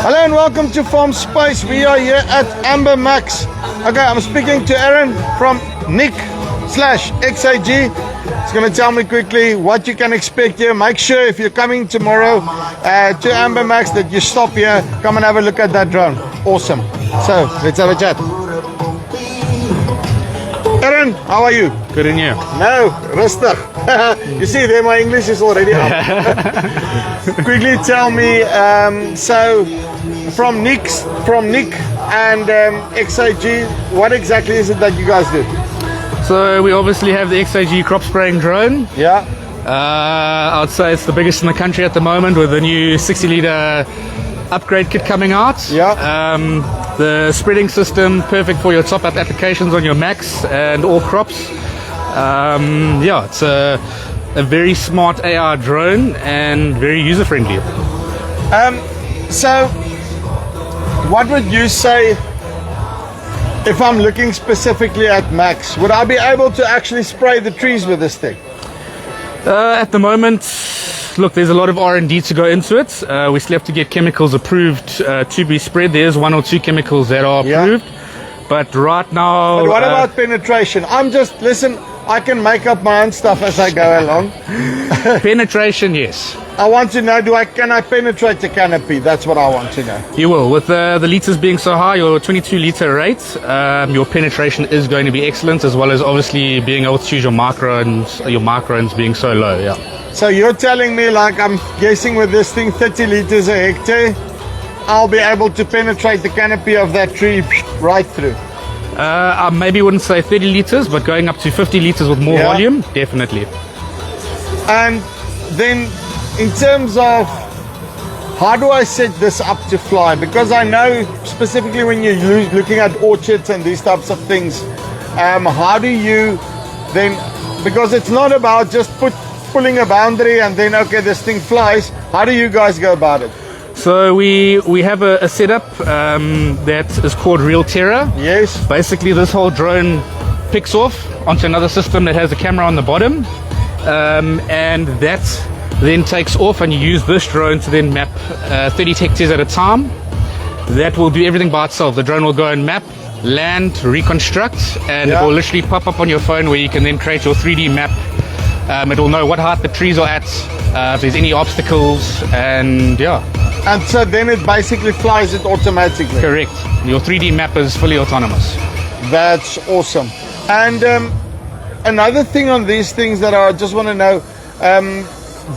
Hello and welcome to Farmspace. We are here at AmberMacs. Okay, I'm speaking to Aaron from Nick/XAG. He's going to tell me quickly what you can expect here. Make sure if you're coming tomorrow to AmberMacs that you stop here, come and have a look at that drone. Awesome. So let's have a chat. Aaron, how are you? Good in you. No, rustig. You see there, my English is already up. Quickly tell me, so from Nick and XAG, what exactly is it that you guys do? So we obviously have the XAG crop spraying drone. Yeah. I'd say it's the biggest in the country at the moment with the new 60-litre upgrade kit coming out. Yeah. The spreading system, perfect for your top-up applications on your Macs and all crops. Yeah, it's a very smart AR drone and very user-friendly. So what would you say if I'm looking specifically at Macs? Would I be able to actually spray the trees with this thing? At the moment, look, there's a lot of R&D to go into it. We still have to get chemicals approved to be spread. There's 1 or 2 chemicals that are approved. But right now... But what about penetration? Listen, I can make up my own stuff as I go along. Penetration, yes. I want to know, can I penetrate the canopy? That's what I want to know. You will. With the litres being so high, your 22-litre rate, your penetration is going to be excellent, as well as obviously being able to choose your microns being so low, yeah. So you're telling me, like I'm guessing with this thing, 30 litres a hectare, I'll be able to penetrate the canopy of that tree right through? I maybe wouldn't say 30 litres, but going up to 50 litres with more volume, definitely. And then in terms of how do I set this up to fly? Because I know specifically when you're looking at orchards and these types of things, how do you then, because it's not about just pulling a boundary and then, okay, this thing flies. How do you guys go about it? So we have a setup that is called Real Terra. Yes. Basically, this whole drone picks off onto another system that has a camera on the bottom, and that then takes off, and you use this drone to then map 30 hectares at a time. That will do everything by itself. The drone will go and map, land, reconstruct, and it will literally pop up on your phone where you can then create your 3D map. It will know what height the trees are at, if there's any obstacles, and yeah. And so then it basically flies it automatically? Correct. Your 3D map is fully autonomous. That's awesome. And another thing on these things that I just want to know,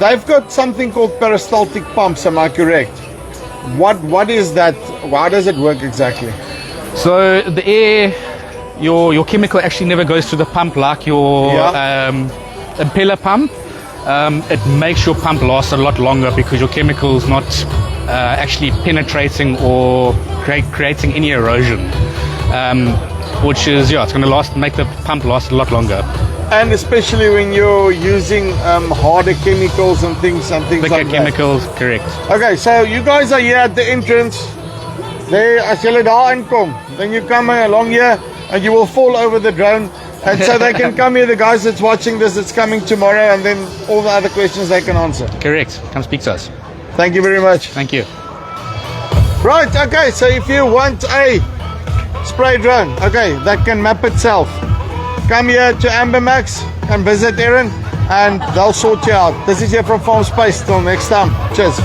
they've got something called peristaltic pumps, am I correct? What is that? How does it work exactly? So the air, your chemical actually never goes to the pump like your impeller pump. It makes your pump last a lot longer because your chemical is not actually penetrating or creating any erosion, which is it's going to make the pump last a lot longer. And especially when you're using harder chemicals and things like that. Thicker chemicals, correct. Okay, so you guys are here at the entrance. There, as julle daar inkom, then you come along here and you will fall over the drone. And so they can come here, the guys that's watching this, it's coming tomorrow, and then all the other questions they can answer. Correct. Come speak to us. Thank you very much. Thank you. Right, okay, so if you want a spray drone, okay, that can map itself, come here to AmberMacs and visit Aaron, and they'll sort you out. This is here from Farmspace. Till next time. Cheers.